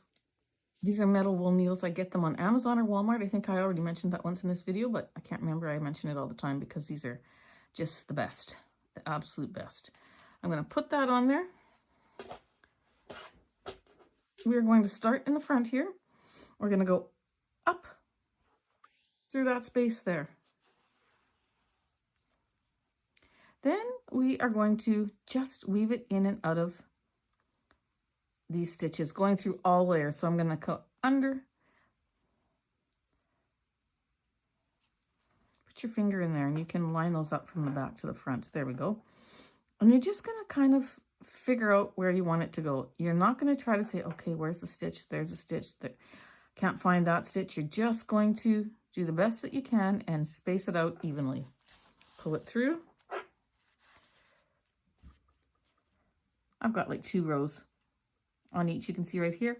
These are metal wool needles. I get them on Amazon or Walmart. I think I already mentioned that once in this video, but I can't remember. I mention it all the time because these are just the best, the absolute best. I'm going to put that on there. We're going to start in the front here. We're going to go up through that space there. Then we are going to just weave it in and out of these stitches, going through all layers. So I'm going to go under. Put your finger in there, and you can line those up from the back to the front. There we go. And you're just going to kind of figure out where you want it to go. You're not going to try to say, okay, where's the stitch? There's a stitch. There. Can't find that stitch. You're just going to do the best that you can and space it out evenly. Pull it through. I've got like 2 rows on each. You can see right here.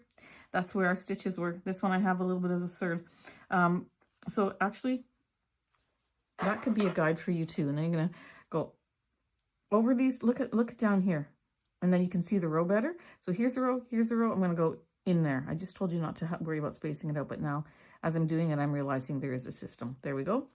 That's where our stitches were. This one I have a little bit of a third. So actually, that could be a guide for you too. And then you're going to go over these. Look down here. And then you can see the row better. So here's a row, here's a row. I'm going to go in there. I just told you not to worry about spacing it out, but now as I'm doing it, I'm realizing there is a system. There we go.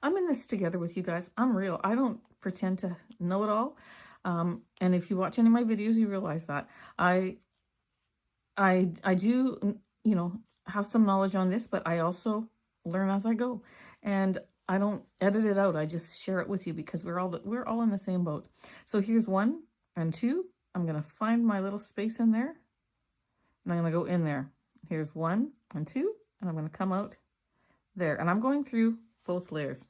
I'm in this together with you guys. I'm real. I don't pretend to know it all. And if you watch any of my videos, you realize that I do, have some knowledge on this, but I also learn as I go. And I don't edit it out. I just share it with you because we're all in the same boat. So here's 1 and 2. I'm going to find my little space in there, and I'm going to go in there. Here's 1 and 2, and I'm going to come out there. And I'm going through both layers.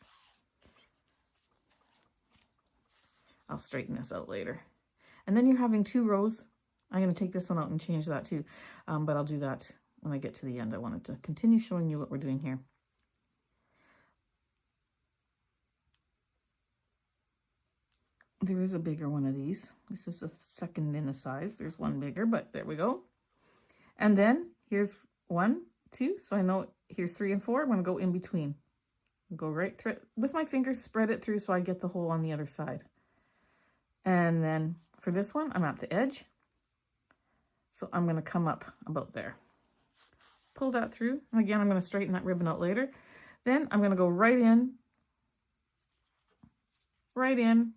I'll straighten this out later. And then you're having 2 rows. I'm going to take this one out and change that too, but I'll do that when I get to the end. I wanted to continue showing you what we're doing here. there is a bigger one of these. This is the second in the size. There's one bigger, but there we go. And then here's 1, 2. So I know here's 3 and 4. I'm going to go in between. Go right through it. With my fingers, spread it through so I get the hole on the other side. And then for this one, I'm at the edge. So I'm going to come up about there. Pull that through. And again, I'm going to straighten that ribbon out later. Then I'm going to go right in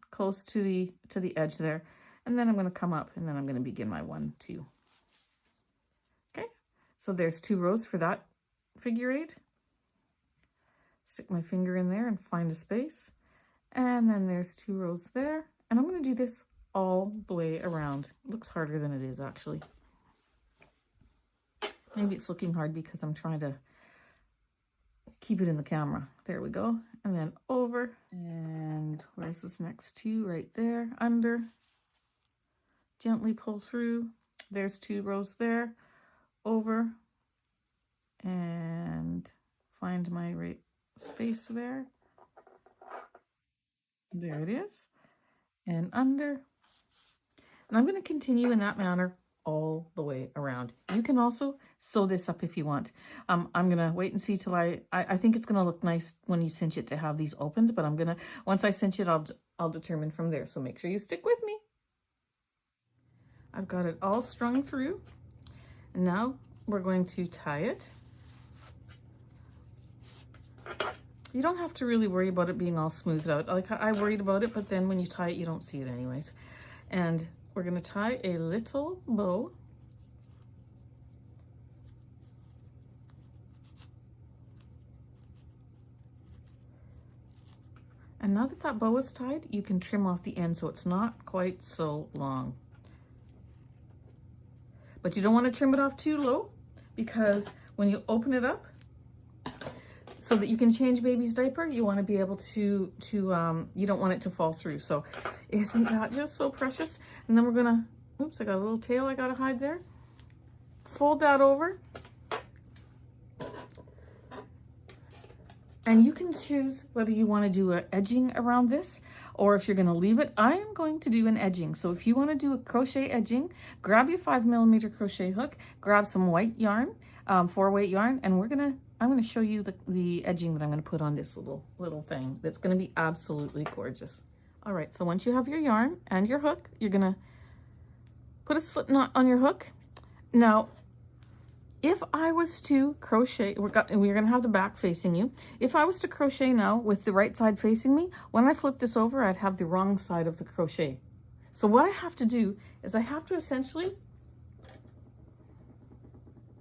close to the edge there. And then I'm going to come up, and then I'm going to begin my 1, 2. Okay, so there's 2 rows for that figure 8. Stick my finger in there and find a space. And then there's 2 rows there. And I'm going to do this all the way around. It looks harder than it is, actually. Maybe it's looking hard because I'm trying to keep it in the camera. There we go. And then over. And where's this next 2? Right there. Under. Gently pull through. There's 2 rows there. Over. And find my right space there. There it is. And under. And I'm going to continue in that manner all the way around. You can also sew this up if you want. I'm going to wait and see till I think it's going to look nice when you cinch it to have these opened, but I'm going to, once I cinch it, I'll determine from there. So make sure you stick with me. I've got it all strung through. And now we're going to tie it. You don't have to really worry about it being all smoothed out. Like I worried about it, but then when you tie it, you don't see it anyways. And we're going to tie a little bow. And now that that bow is tied, you can trim off the end so it's not quite so long. But you don't want to trim it off too low, because when you open it up, so that you can change baby's diaper, you want to be able to you don't want it to fall through. So isn't that just so precious? And then we're gonna, oops, I got a little tail I gotta hide there. Fold that over. And you can choose whether you want to do an edging around this, or if you're going to leave it. I am going to do an edging. So if you want to do a crochet edging, grab your 5mm crochet hook, grab some white yarn, 4-weight yarn, and I'm going to show you the edging that I'm going to put on this little thing. That's going to be absolutely gorgeous. All right, so once you have your yarn and your hook, you're going to put a slip knot on your hook. Now, if I was to crochet, we're going to have the back facing you. If I was to crochet now with the right side facing me, when I flip this over, I'd have the wrong side of the crochet. So what I have to do is I have to essentially,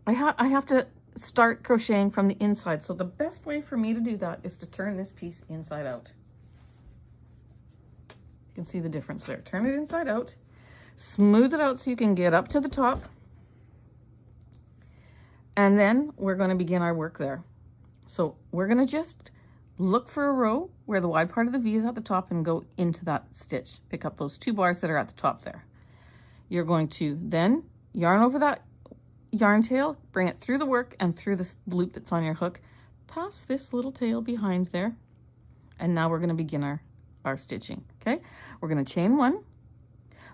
I have to start crocheting from the inside. So the best way for me to do that is to turn this piece inside out. You can see the difference there. Turn it inside out, smooth it out so you can get up to the top. And then we're going to begin our work there. So we're going to just look for a row where the wide part of the V is at the top and go into that stitch. Pick up those 2 bars that are at the top there. You're going to then yarn over that yarn tail, bring it through the work and through the loop that's on your hook, pass this little tail behind there. And now we're going to begin our stitching. Okay, we're going to chain 1.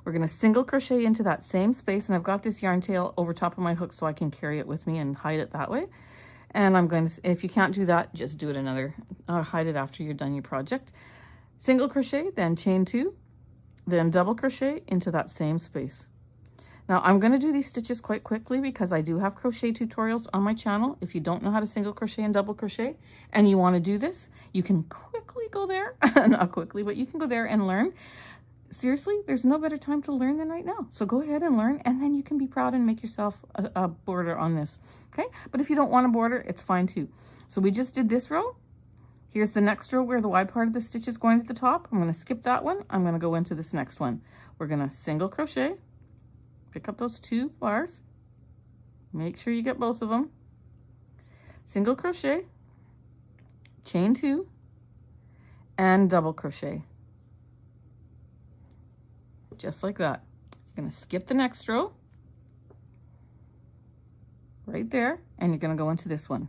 We're going to single crochet into that same space, and I've got this yarn tail over top of my hook so I can carry it with me and hide it that way. And I'm going to, if you can't do that, just do it hide it after you're done your project. Single crochet, then chain 2, then double crochet into that same space. Now I'm going to do these stitches quite quickly because I do have crochet tutorials on my channel. If you don't know how to single crochet and double crochet and you want to do this, you can quickly go there, not quickly, but you can go there and learn. Seriously, there's no better time to learn than right now. So go ahead and learn, and then you can be proud and make yourself a border on this, okay? But if you don't want a border, it's fine too. So we just did this row. Here's the next row where the wide part of the stitch is going to the top. I'm going to skip that one. I'm going to go into this next one. We're going to single crochet, pick up those 2 bars. Make sure you get both of them. Single crochet, chain 2, and double crochet. Just like that. You're going to skip the next row right there, and you're going to go into this one.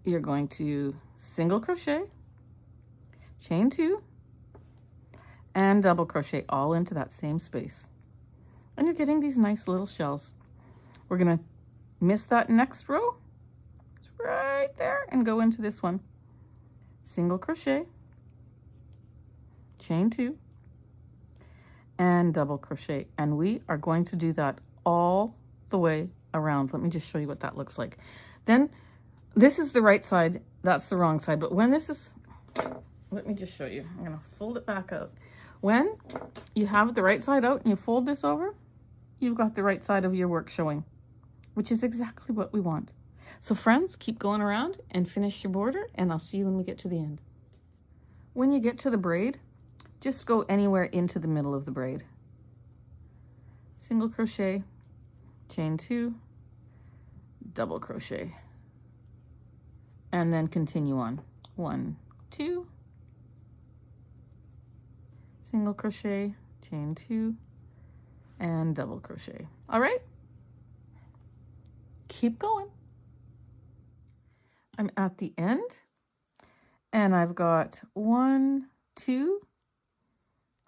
You're going to single crochet, chain 2, and double crochet all into that same space. And you're getting these nice little shells. We're gonna miss that next row. It's right there, and go into this one. Single crochet, chain 2, and double crochet. And we are going to do that all the way around. Let me just show you what that looks like. Then this is the right side, that's the wrong side. But when this is, let me just show you. I'm gonna fold it back out. When you have the right side out and you fold this over, you've got the right side of your work showing, which is exactly what we want. So friends, keep going around and finish your border, and I'll see you when we get to the end. When you get to the braid, just go anywhere into the middle of the braid. Single crochet, chain 2, double crochet, and then continue on. 1, 2, single crochet, chain 2, and double crochet. All right, keep going. I'm at the end, and I've got 1, 2.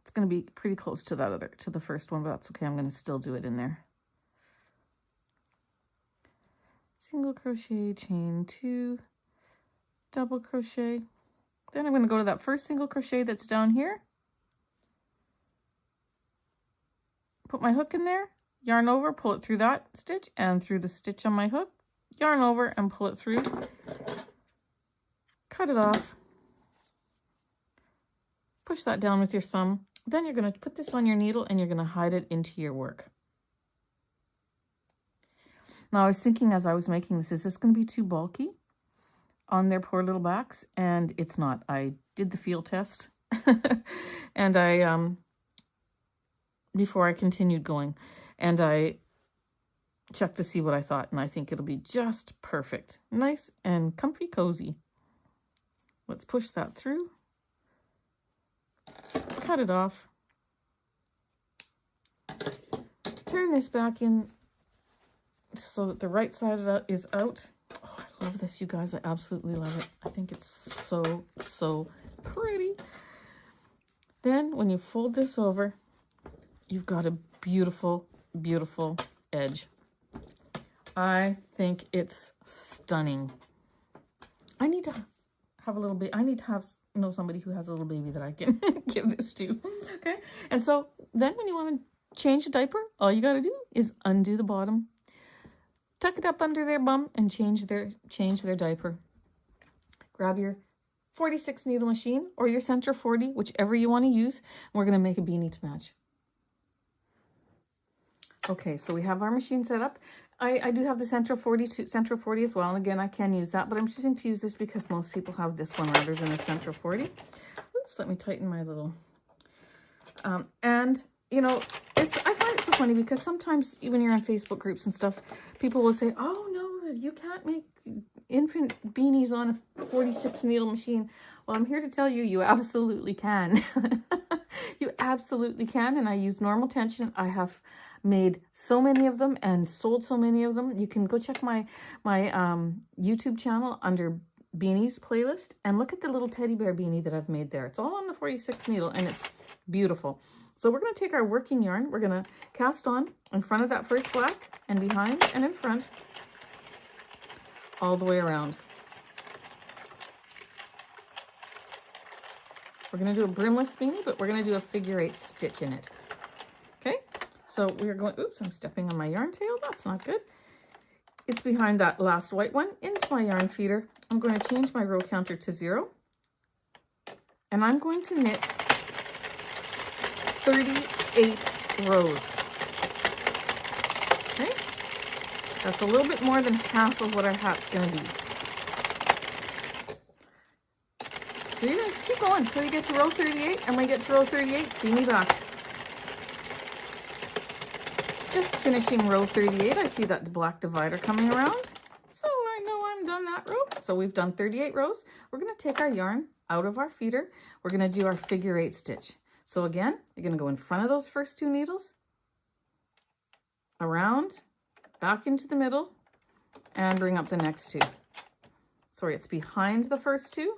It's going to be pretty close to that to the first one, but that's okay. I'm going to still do it in there. Single crochet, chain 2, double crochet. Then I'm going to go to that first single crochet that's down here. Put my hook in there, yarn over, pull it through that stitch and through the stitch on my hook, yarn over and pull it through, cut it off, push that down with your thumb. Then you're going to put this on your needle and you're going to hide it into your work. Now I was thinking as I was making this, is this going to be too bulky on their poor little backs? And it's not. I did the feel test and I before I continued going, and I checked to see what I thought, and I think it'll be just perfect. Nice and comfy cozy. Let's push that through, cut it off, turn this back in so that the right side is out. Oh, I love this, you guys. I absolutely love it. I think it's so, so pretty. Then when you fold this over, you've got a beautiful, beautiful edge. I think it's stunning. I need to have a little bit, I need to know somebody who has a little baby that I can give this to. Okay. And so then when you want to change a diaper, all you got to do is undo the bottom, tuck it up under their bum, and change their diaper. Grab your 46 needle machine or your center 40, whichever you want to use. And we're going to make a beanie to match. Okay, so we have our machine set up. I do have the center 40 as well. And again, I can use that, but I'm choosing to use this because most people have this one rather than the center 40. Oops, let me tighten my little. And you know, I find it so funny because sometimes when you're in Facebook groups and stuff, people will say, "Oh no, you can't make infant beanies on a 46 needle machine." Well, I'm here to tell you, you absolutely can. You absolutely can, and I use normal tension. I have made so many of them and sold so many of them. You can go check my YouTube channel under beanies playlist and look at the little teddy bear beanie that I've made there. It's all on the 46 needle and it's beautiful. So we're going to take our working yarn. We're going to cast on in front of that first black and behind and in front all the way around. We're going to do a brimless beanie, but we're going to do a figure-8 stitch in it. Okay, so we're going, oops, I'm stepping on my yarn tail. That's not good. It's behind that last white one into my yarn feeder. I'm going to change my row counter to 0. And I'm going to knit 38 rows. Okay, that's a little bit more than half of what our hat's going to be. So you guys keep going until you get to row 38, and when you get to row 38, see me back. Just finishing row 38, I see that black divider coming around. So I know I'm done that row. So we've done 38 rows. We're going to take our yarn out of our feeder. We're going to do our figure-8 stitch. So again, you're going to go in front of those first 2 needles, around, back into the middle, and bring up the next 2. Sorry, it's behind the first 2.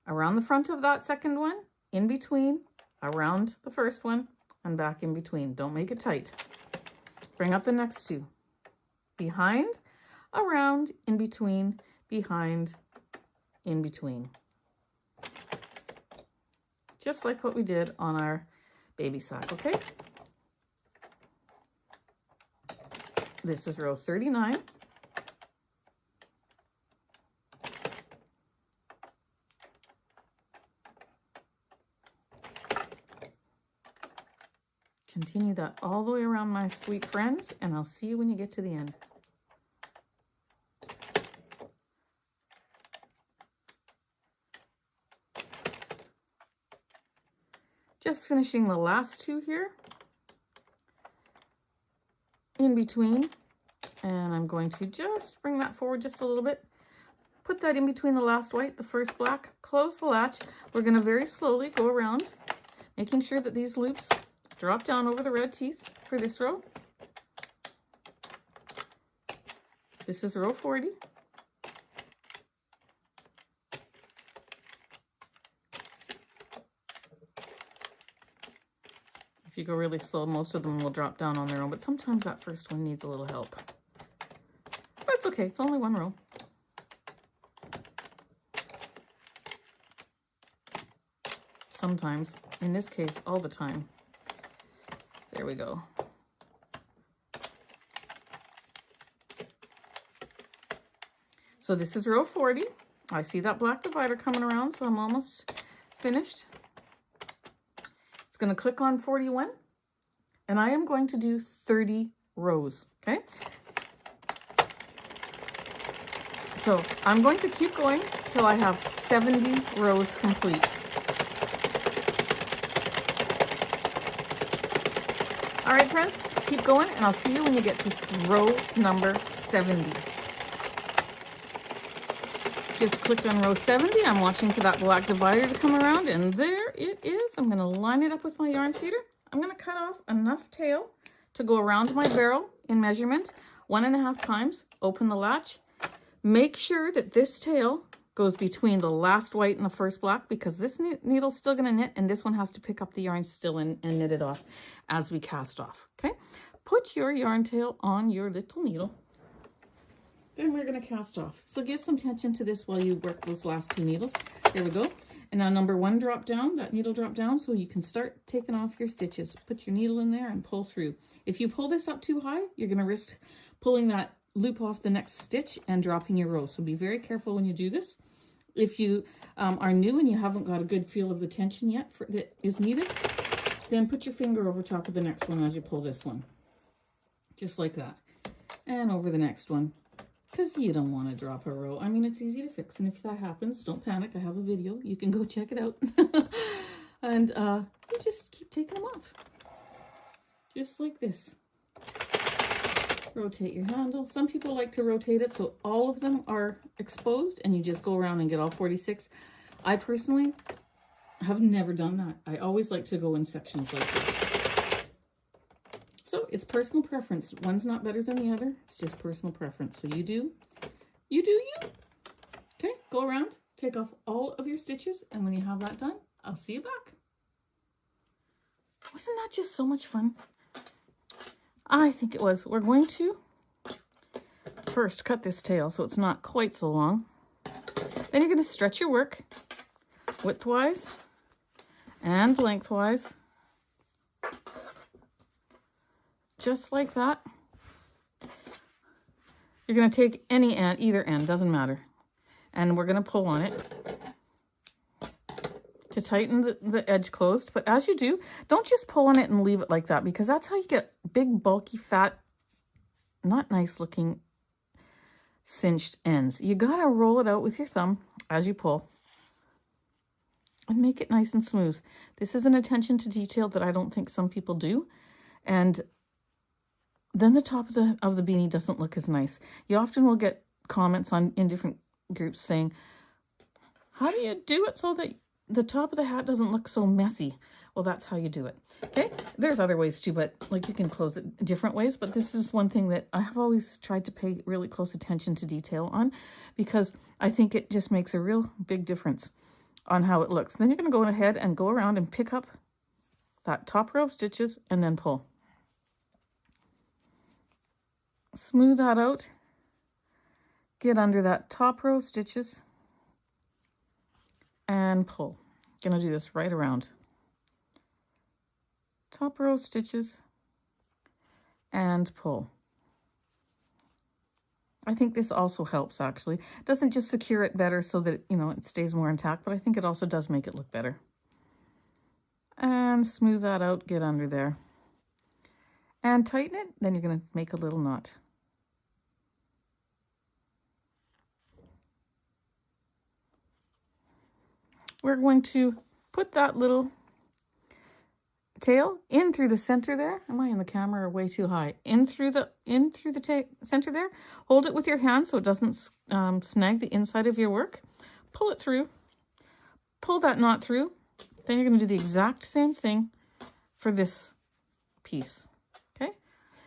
Around the front of that second one, in between, around the first one, and back in between. Don't make it tight. Bring up the next two. Behind, around, in between, behind, in between. Just like what we did on our baby sack, okay? This is row 39. Continue that all the way around, my sweet friends, and I'll see you when you get to the end. Just finishing the last two here in between, and I'm going to just bring that forward just a little bit. Put that in between the last white, the first black, close the latch. We're going to very slowly go around, making sure that these loops drop down over the red teeth for this row. This is row 40. If you go really slow, most of them will drop down on their own, but sometimes that first one needs a little help. But it's okay, it's only one row. Sometimes, in this case, all the time. There we go. So this is row 40. I see that black divider coming around, so I'm almost finished. It's going to click on 41, and I am going to do 30 rows, okay? So I'm going to keep going till I have 70 rows complete. All right, friends, keep going, and I'll see you when you get to row number 70. Just clicked on row 70. I'm watching for that black divider to come around, and there it is. I'm going to line it up with my yarn feeder. I'm going to cut off enough tail to go around my barrel in measurement 1.5 times. Open the latch. Make sure that this tail goes between the last white and the first black, because this needle's still going to knit, and this one has to pick up the yarn still and knit it off as we cast off, okay? Put your yarn tail on your little needle. Then we're going to cast off. So give some tension to this while you work those last two needles. There we go. And now number one drop down, that needle drop down, so you can start taking off your stitches. Put your needle in there and pull through. If you pull this up too high, you're going to risk pulling that loop off the next stitch and dropping your row. So be very careful when you do this. If you are new and you haven't got a good feel of the tension yet that is needed, then put your finger over top of the next one as you pull this one. Just like that. And over the next one, because you don't want to drop a row. I mean, it's easy to fix, and if that happens, don't panic. I have a video. You can go check it out. And you just keep taking them off. Just like this. Rotate your handle. Some people like to rotate it so all of them are exposed and you just go around and get all 46. I personally have never done that. I always like to go in sections like this. So it's personal preference. One's not better than the other. It's just personal preference. So you do you. Okay, go around, take off all of your stitches, and when you have that done, I'll see you back. Wasn't that just so much fun? I think it was. We're going to first cut this tail so it's not quite so long. Then you're going to stretch your work widthwise and lengthwise. Just like that. You're going to take any end, either end, doesn't matter. And we're going to pull on it to tighten the edge closed. But as you do, don't just pull on it and leave it like that, because that's how you get big, bulky, fat, not nice looking cinched ends. You got to roll it out with your thumb as you pull and make it nice and smooth. This is an attention to detail that I don't think some people do. And then the top of the beanie doesn't look as nice. You often will get comments in different groups saying, how do you do it so that the top of the hat doesn't look so messy? Well, that's how you do it. Okay, there's other ways too, but like you can close it different ways. But this is one thing that I have always tried to pay really close attention to detail on, because I think it just makes a real big difference. on how it looks. Then you're going to go ahead and go around and pick up that top row of stitches and then pull. Smooth that out. Get under that top row of stitches and pull. Gonna do this right around. Top row of stitches and pull. I think this also helps actually. It doesn't just secure it better so that, you know, it stays more intact, but I think it also does make it look better. And smooth that out, get under there. And tighten it, then you're gonna make a little knot. We're going to put that little tail in through the center there. Am I in the camera or way too high? In through the center there. Hold it with your hand so it doesn't snag the inside of your work. Pull it through. Pull that knot through. Then you're going to do the exact same thing for this piece. Okay?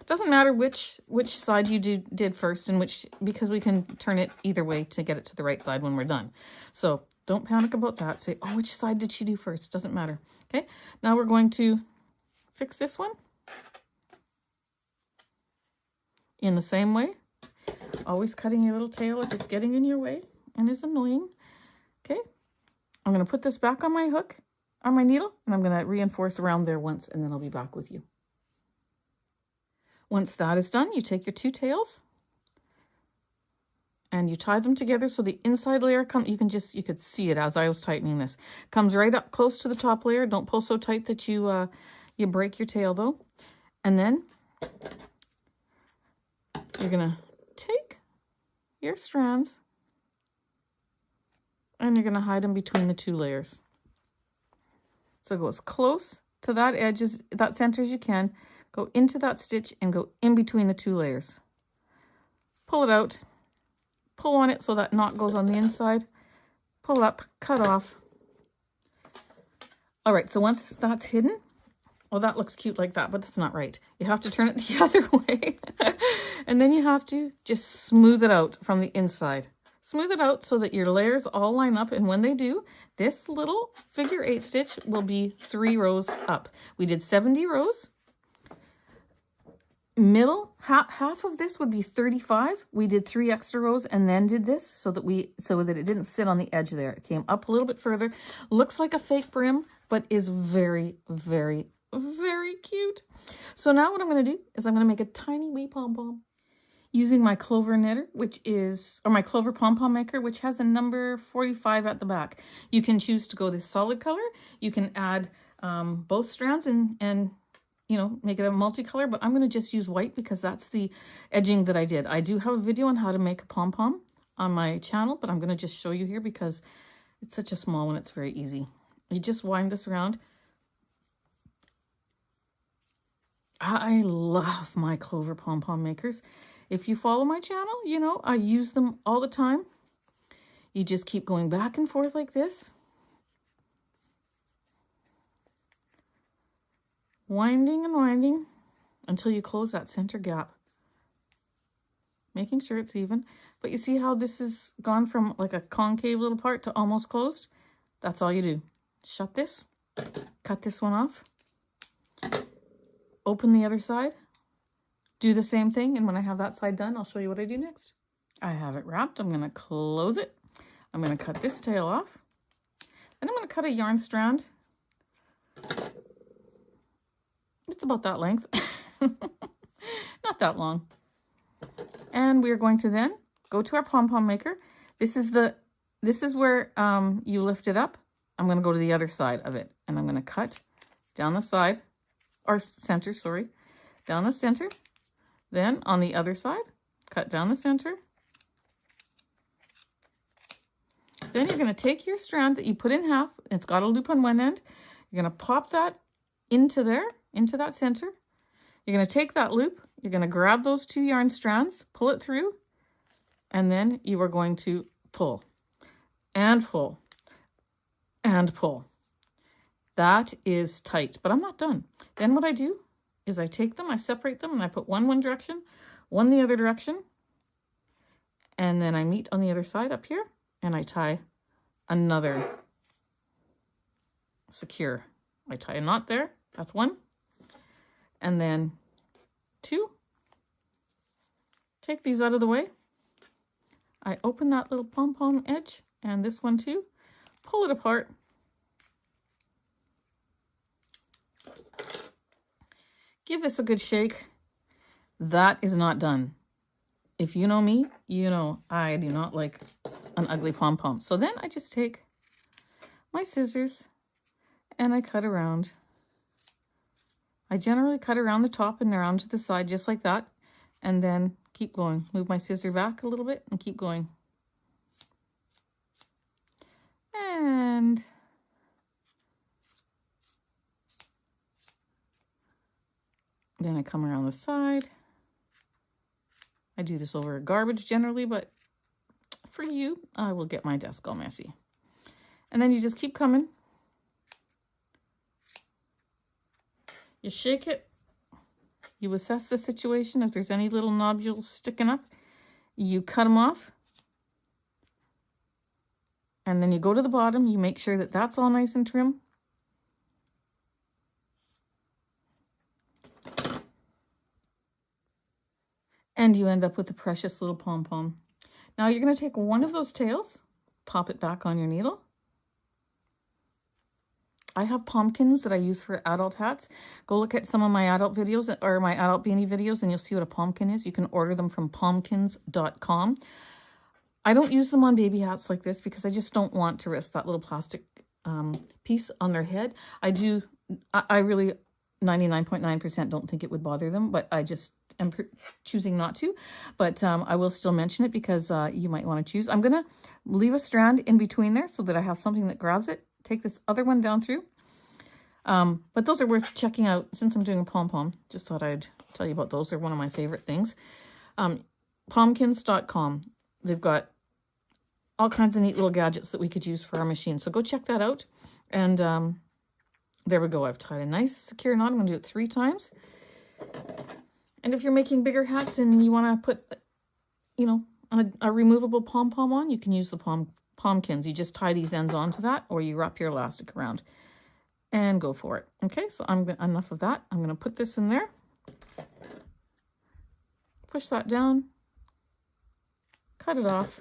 It doesn't matter which side you did first and which, because we can turn it either way to get it to the right side when we're done. So don't panic about that. Say, oh, which side did she do first? Doesn't matter. Okay, now we're going to fix this one in the same way. Always cutting your little tail if it's getting in your way and is annoying. Okay, I'm going to put this back on my hook, on my needle, and I'm going to reinforce around there once, and then I'll be back with you. Once that is done, you take your two tails and you tie them together so the inside layer you could see it as I was tightening this. Comes right up close to the top layer. Don't pull so tight that you break your tail though. And then you're gonna take your strands and you're gonna hide them between the two layers. So go as close to that edge, that center as you can. Go into that stitch and go in between the two layers. Pull it out. Pull on it so that knot goes on the inside. Pull up, cut off. All right, so once that's hidden, well, that looks cute like that, but that's not right. You have to turn it the other way. And then you have to just smooth it out from the inside. Smooth it out so that your layers all line up, and when they do, this little figure 8 stitch will be 3 rows up. We did 70 rows. Middle half of this would be 35. We did 3 extra rows and then did this so that it didn't sit on the edge there. It came up a little bit further. Looks like a fake brim, but is very, very, very cute. So now what I'm going to do is I'm going to make a tiny wee pom-pom using my clover knitter, my clover pom-pom maker, which has a number 45 at the back. You can choose to go this solid color. You can add both strands and you know, make it a multicolor, but I'm going to just use white because that's the edging that I did. I do have a video on how to make a pom-pom on my channel, but I'm going to just show you here because it's such a small one. It's very easy. You just wind this around. I love my clover pom-pom makers. If you follow my channel, you know, I use them all the time. You just keep going back and forth like this. Winding and winding until you close that center gap. Making sure it's even. But you see how this has gone from like a concave little part to almost closed? That's all you do. Shut this. Cut this one off. Open the other side. Do the same thing. And when I have that side done, I'll show you what I do next. I have it wrapped. I'm going to close it. I'm going to cut this tail off. Then I'm going to cut a yarn strand. It's about that length, not that long. And we're going to then go to our pom-pom maker. This is where you lift it up. I'm going to go to the other side of it, and I'm going to cut down the side, or center, sorry, down the center. Then on the other side, cut down the center. Then you're going to take your strand that you put in half. It's got a loop on one end. You're going to pop that into there. Into that center. You're going to take that loop, you're going to grab those 2 yarn strands, pull it through, and then you are going to pull and pull and pull. That is tight, but I'm not done. Then what I do is I take them, I separate them, and I put one direction, one the other direction, and then I meet on the other side up here, and I tie another secure. I tie a knot there. That's one. And then 2. Take these out of the way. I open that little pom-pom edge and this one too. Pull it apart. Give this a good shake. That is not done. If you know me, you know I do not like an ugly pom-pom. So then I just take my scissors and I cut around. I generally cut around the top and around to the side just like that, and then keep going. Move my scissor back a little bit and keep going. And then I come around the side. I do this over garbage generally, but for you, I will get my desk all messy. And then you just keep coming. You shake it. You assess the situation. If there's any little nodules sticking up, you cut them off. And then you go to the bottom. You make sure that that's all nice and trim. And you end up with a precious little pom-pom. Now you're going to take one of those tails, pop it back on your needle. I have pumpkins that I use for adult hats. Go look at some of my adult videos or my adult beanie videos and you'll see what a pumpkin is. You can order them from pumpkins.com. I don't use them on baby hats like this because I just don't want to risk that little plastic piece on their head. I really 99.9% don't think it would bother them, but I just am choosing not to. But I will still mention it because you might want to choose. I'm going to leave a strand in between there so that I have something that grabs it. Take this other one down through. But those are worth checking out since I'm doing a pom-pom. Just thought I'd tell you about those. They're one of my favorite things. Pumpkins.com. They've got all kinds of neat little gadgets that we could use for our machine. So go check that out. And there we go. I've tied a nice secure knot. I'm going to do it 3 times. And if you're making bigger hats and you want to put, you know, a removable pom-pom on, you can use the pumpkins. You just tie these ends onto that, or you wrap your elastic around and go for it. Okay, so enough of that. I'm going to put this in there. Push that down. Cut it off.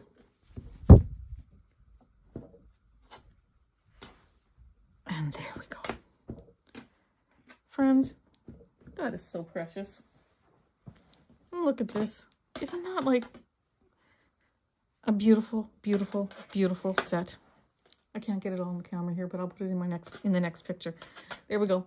And there we go. Friends, that is so precious. Look at this. Isn't that like a beautiful, beautiful, beautiful set? I can't get it all on the camera here, but I'll put it in the next picture. There we go.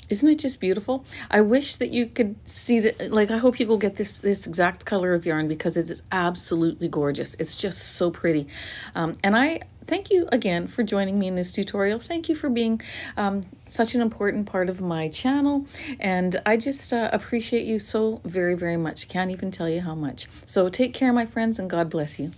Isn't it just beautiful? I wish that you could see that. Like, I hope you go get this exact color of yarn because it is absolutely gorgeous. It's just so pretty. And I thank you again for joining me in this tutorial. Thank you for being such an important part of my channel. And I just appreciate you so very, very much. Can't even tell you how much. So take care, my friends, and God bless you.